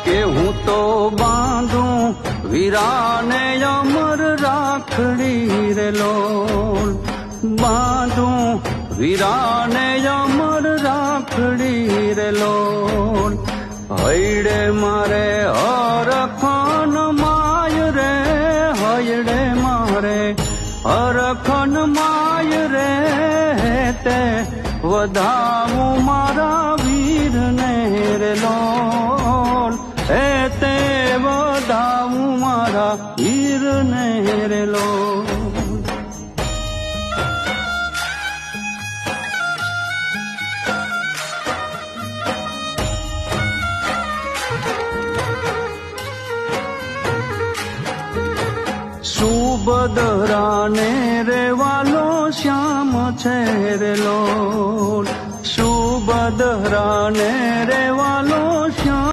કે હું તો બાંધું વીરાને અમર રાખડી રે લોલ, બાંધું વીરાને અમર રાખડી રે લોલ. હૈડે મારે હરખન માય રે, હૈડે મારે હરખન માય રે, તે વધાવું મારા વીરને રે લોલ, તે વધાવું મારા વીરને રે લોલ. સુભદ્રાને રે વાલો શ્યામ છે રે લોલ, સુભદ્રાને રે વાલો